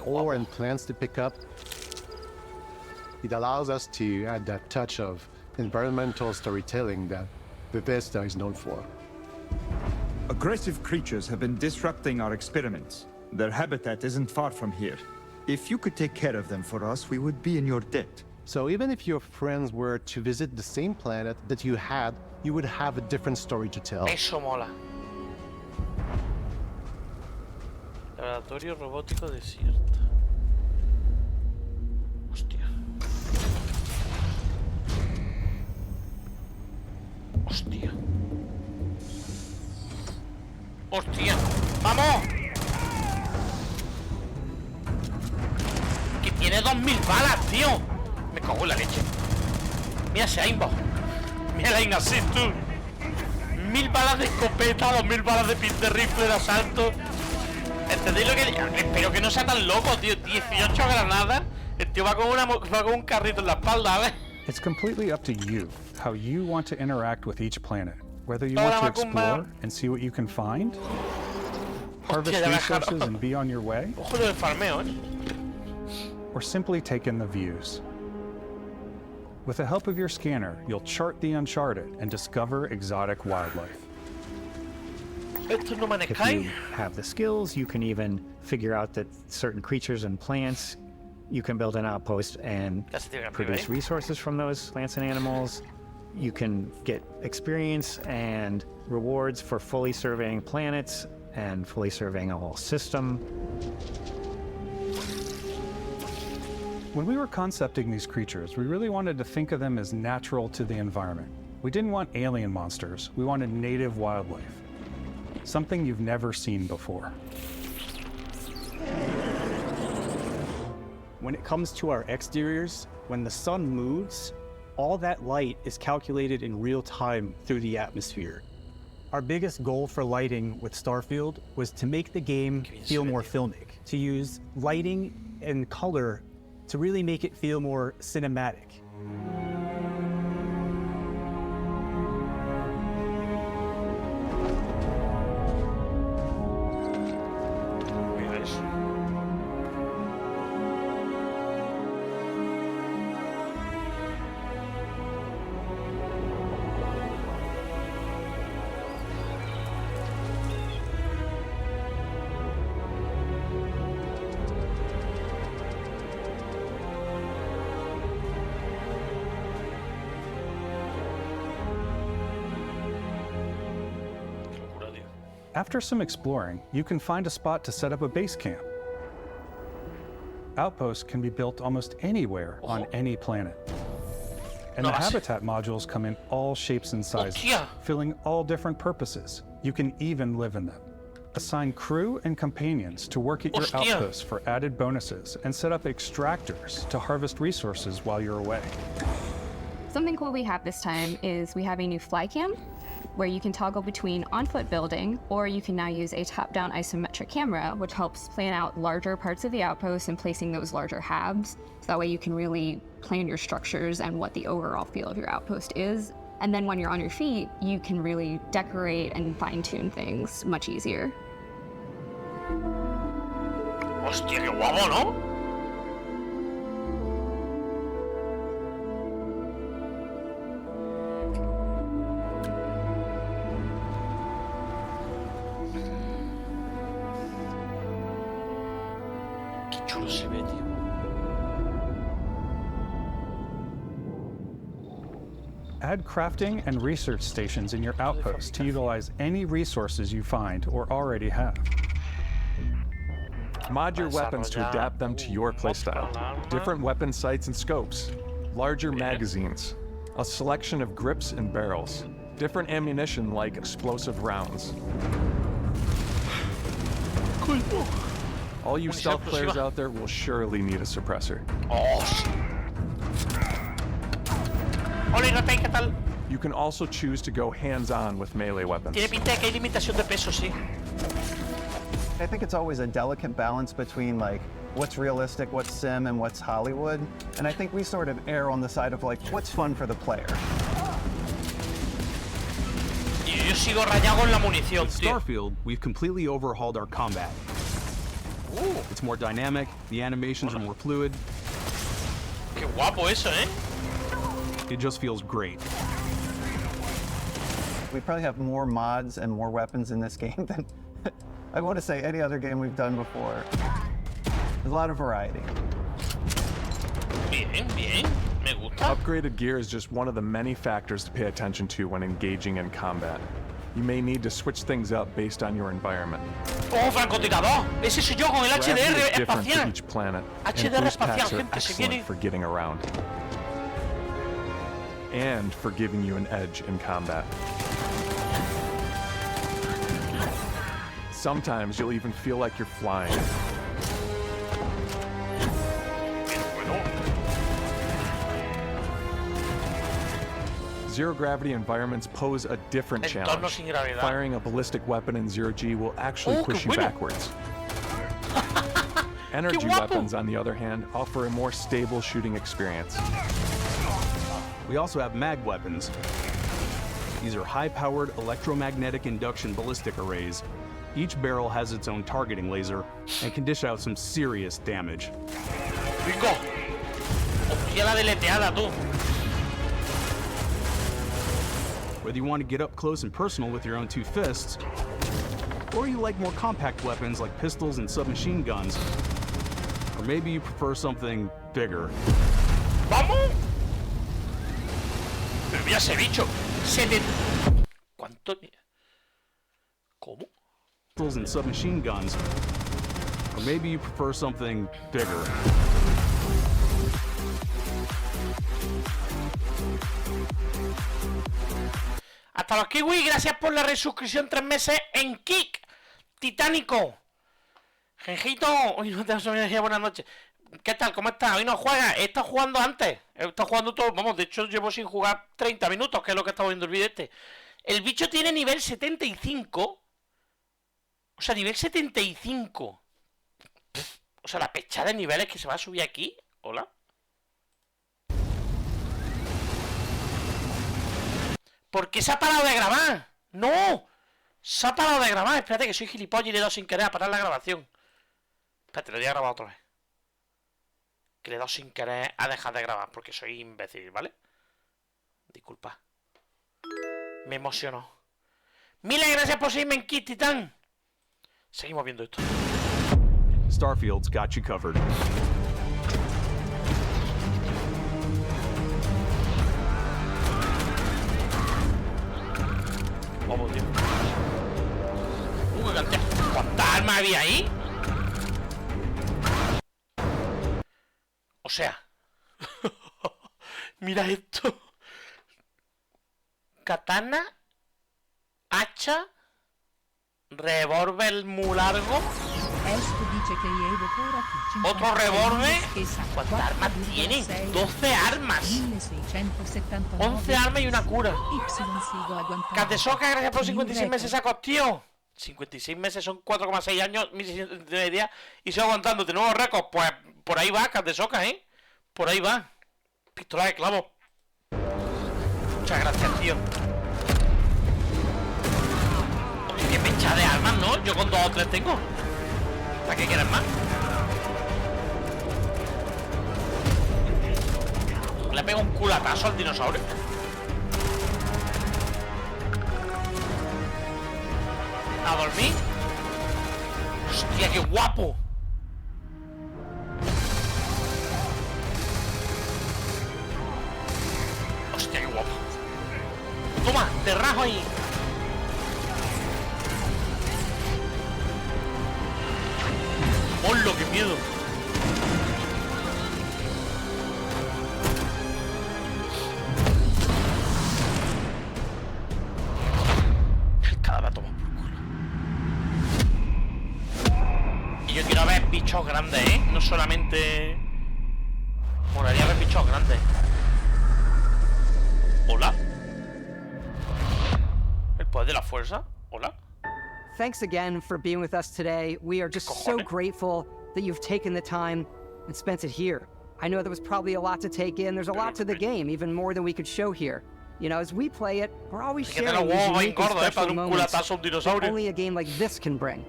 ore and plants to pick up. It allows us to add that touch of environmental storytelling that Bethesda is known for. Aggressive creatures have been disrupting our experiments. Their habitat isn't far from here. If you could take care of them for us, we would be in your debt. So even if your friends were to visit the same planet that you had, you would have a different story to tell. Eso mola. Laboratorio robótico desierto. Hostia. Hostia. Hostia. ¡Vamos! Que tiene 2000 balas, tío. Me cago en la leche. Mira ese aimbot. Mira la INLACES, tú. 1000 balas de escopeta, 2000 balas de rifle de asalto. ¿Entendéis lo que digo? Espero que no sea tan loco, tío. 18 granadas. El tío va con un carrito en la espalda, ¿ves? It's completely up to you how you want to interact with each planet. Whether you want to explore and see what you can find, harvest resources and be on your way, Ojo del farmeo, or simply take in the views. With the help of your scanner, you'll chart the uncharted and discover exotic wildlife. If you have the skills, you can even figure out that certain creatures and plants, you can build an outpost and produce resources from those plants and animals. You can get experience and rewards for fully surveying planets and fully surveying a whole system. When we were concepting these creatures, we really wanted to think of them as natural to the environment. We didn't want alien monsters, we wanted native wildlife. Something you've never seen before. When it comes to our exteriors, when the sun moves, all that light is calculated in real time through the atmosphere. Our biggest goal for lighting with Starfield was to make the game feel more filmic, to use lighting and color to really make it feel more cinematic. After some exploring, you can find a spot to set up a base camp. Outposts can be built almost anywhere on any planet. And the habitat modules come in all shapes and sizes, filling all different purposes. You can even live in them. Assign crew and companions to work at your outposts for added bonuses, and set up extractors to harvest resources while you're away. Something cool we have this time is we have a new fly cam, where you can toggle between on-foot building, or you can now use a top-down isometric camera, which helps plan out larger parts of the outpost and placing those larger halves. So that way you can really plan your structures and what the overall feel of your outpost is. And then when you're on your feet, you can really decorate and fine-tune things much easier. Hostia, qué guapo, ¿no? No se ve, tío. Add crafting and research stations in your outpost to utilize any resources you find or already have. Mod your weapons to adapt them to your playstyle. Different weapon sights and scopes, larger magazines, a selection of grips and barrels, different ammunition like explosive rounds. All you stealth players out there will surely need a suppressor. You can also choose to go hands-on with melee weapons. Tiene pinta de que hay limitación de peso, sí. I think it's always a delicate balance between like what's realistic, what's sim, and what's Hollywood. And I think we sort of err on the side of like what's fun for the player. Yo sigo rayado con la munición, With Starfield, we've completely overhauled our combat. It's more dynamic, the animations are more fluid. Qué guapo eso, ¿eh? It just feels great. We probably have more mods and more weapons in this game than I want to say any other game we've done before. There's a lot of variety. Bien, bien. Me gusta. Upgraded gear is just one of the many factors to pay attention to when engaging in combat. You may need to switch things up based on your environment. ¡Oh, francotirador! Ese soy yo con el HDR espacial. Each planet, HDR espacial, gente, se viene. For getting around. And for giving you an edge in combat. Sometimes you'll even feel like you're flying. Zero-gravity environments pose a different challenge. Firing a ballistic weapon in zero-G will actually push you backwards. Energy weapons, on the other hand, offer a more stable shooting experience. We also have mag weapons. These are high-powered electromagnetic induction ballistic arrays. Each barrel has its own targeting laser and can dish out some serious damage. Bingo! Hostia, la deleteada, tú. Whether you want to get up close and personal with your own two fists, or you like more compact weapons like pistols and submachine guns, or maybe you prefer something bigger. ¡Vamos! Pero mira ese bicho. ¿Cuánto? ¿Cómo? Pistols and submachine guns, or maybe you prefer something bigger. Hasta los kiwis, gracias por la resuscripción 3 meses en Kick. Titánico. Genjito. Uy, no te has buenas noches. ¿Qué tal? ¿Cómo estás? Hoy no juegas. He estado jugando antes. He estado jugando todo. Vamos, de hecho llevo sin jugar 30 minutos, que es lo que estaba viendo el vídeo este. El bicho tiene nivel 75. O sea, nivel 75. O sea, la pechada de niveles que se va a subir aquí. Hola. ¿Por qué se ha parado de grabar? ¡No! Se ha parado de grabar. Espérate que soy gilipollas y le he dado sin querer a parar la grabación. Espérate, lo voy a grabar otra vez. Que le he dado sin querer a dejar de grabar porque soy imbécil, ¿vale? Disculpa. Me emocionó. Miles gracias por seguirme en Kit, Titán. Seguimos viendo esto. Starfield's got you covered. Vamos, tío. ¿Cuántas armas había ahí? O sea. Mira esto. Katana. Hacha. Revólver muy largo. Otro revólver. ¿Cuántas armas tiene? 12 armas. 11 armas y una cura. Catesoca, gracias por 56 meses a tío. 56 meses son 4,6 años, 1600 de media. Y sigo aguantando de nuevos récords. Pues por ahí va, Catesoca, ¿eh? Por ahí va. Pistola de clavo. Muchas gracias, tío. Qué pecha de armas, ¿no? Yo con 2 o 3 tengo. ¿Para qué quieres más? Le pego un culatazo al dinosaurio. A dormir. Hostia, qué guapo. abajo ahí! ¡Hola, qué miedo! El cadáver toma por culo. Y yo quiero ver bichos grandes, ¿eh? No solamente... Molaría ver bichos grandes. ¿Hola? ¿El poder de la fuerza? ¿Hola? Thanks again for being with us today. We are just so grateful that you've taken the time and spent it here. I know there was probably a lot to take in. There's a lot to the game, even more than we could show here. You know, as we play it, we're always sharing these unique and special moments that only a game like this can bring.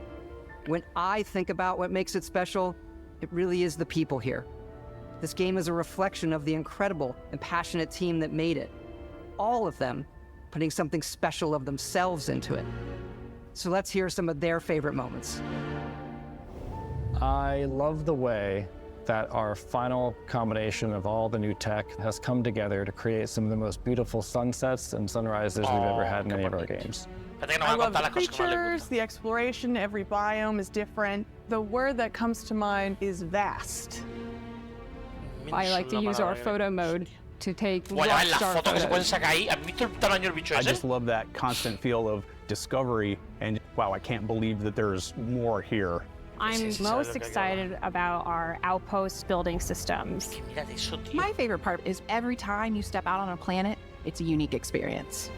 When I think about what makes it special, it really is the people here. This game is a reflection of the incredible and passionate team that made it. All of them putting something special of themselves into it. So let's hear some of their favorite moments. I love the way that our final combination of all the new tech has come together to create some of the most beautiful sunsets and sunrises we've ever had in any of our games. I love the creatures, the exploration, every biome is different. The word that comes to mind is vast. I like to use our photo mode to take rockstar photos. I just love that constant feel of discovery and wow, I can't believe that there's more here. I'm most excited about our outpost building systems. My favorite part is every time you step out on a planet, it's a unique experience.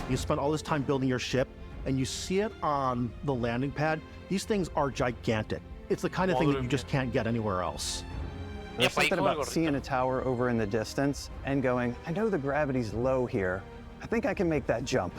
You spend all this time building your ship and you see it on the landing pad. These things are gigantic. It's the kind of thing that you just can't get anywhere else. There's something about seeing a tower over in the distance and going, I know the gravity's low here. I think I can make that jump.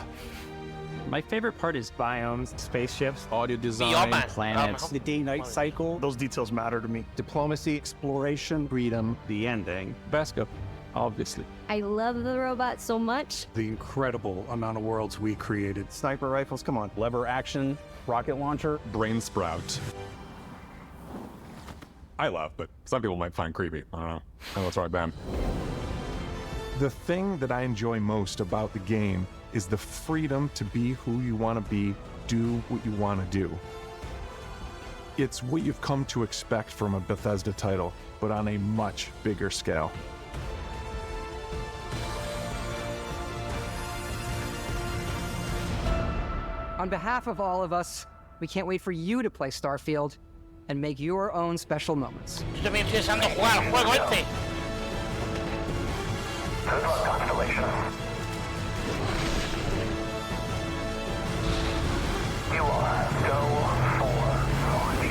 My favorite part is biomes, spaceships, audio design, planets, the day-night cycle. Those details matter to me. Diplomacy, exploration, freedom, the ending. Vasco, obviously. I love the robot so much. The incredible amount of worlds we created. Sniper rifles, come on. Lever action, rocket launcher. Brain sprout. I love, but some people might find creepy. I don't know. Oh, that's right, Ben. The thing that I enjoy most about the game is the freedom to be who you want to be, do what you want to do. It's what you've come to expect from a Bethesda title, but on a much bigger scale. On behalf of all of us, we can't wait for you to play Starfield and make your own special moments. Yo también estoy deseando jugar al juego este. Good luck, Constellation. You are go for launch.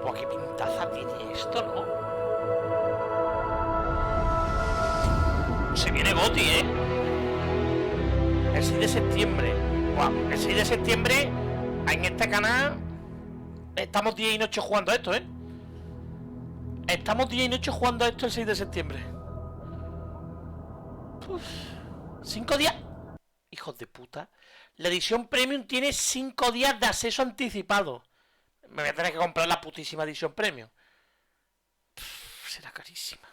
Buah, qué pintaza tiene esto, ¿no? Se viene Goti, ¿eh? El 6 de septiembre. Wow, el 6 de septiembre en este canal estamos día y noche jugando a esto, ¿eh? Estamos día y noche jugando a esto el 6 de septiembre. Uf, 5 días. Hijos de puta. La edición Premium tiene 5 días de acceso anticipado. Me voy a tener que comprar la putísima edición Premium. Será carísima.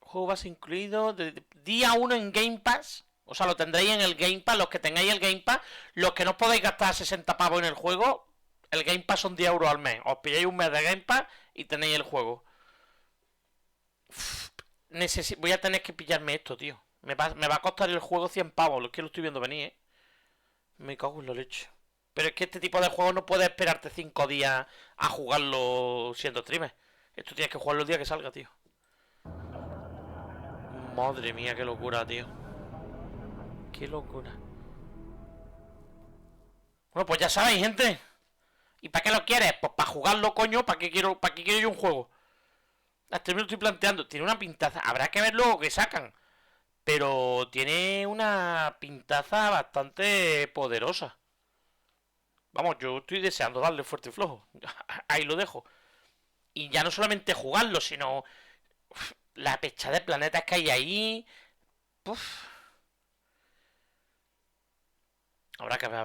Juego base incluido día 1 en Game Pass. O sea, lo tendréis en el Game Pass. Los que tengáis el Game Pass. Los que no podéis gastar 60 pavos en el juego, el Game Pass son 10 euros al mes. Os pilláis un mes de Game Pass y tenéis el juego. Voy a tener que pillarme esto, tío. Me va a costar el juego 100 pavos. Lo que lo estoy viendo venir, ¿eh? Me cago en la leche. Pero es que este tipo de juegos no puedes esperarte 5 días a jugarlo siendo streamer. Esto tienes que jugarlo el día que salga, tío. Madre mía, qué locura, tío. Qué locura. Bueno, pues ya sabéis, gente. ¿Y para qué lo quieres? Pues para jugarlo, coño. ¿Para qué quiero yo un juego? Hasta me lo estoy planteando. Tiene una pintaza. Habrá que ver luego que sacan. Pero tiene una pintaza bastante poderosa. Vamos, yo estoy deseando darle fuerte y flojo. Ahí lo dejo. Y ya no solamente jugarlo, sino la pecha de planetas que hay ahí. Uf. Habrá que ver.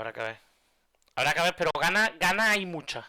Habrá que ver, pero ganas hay muchas.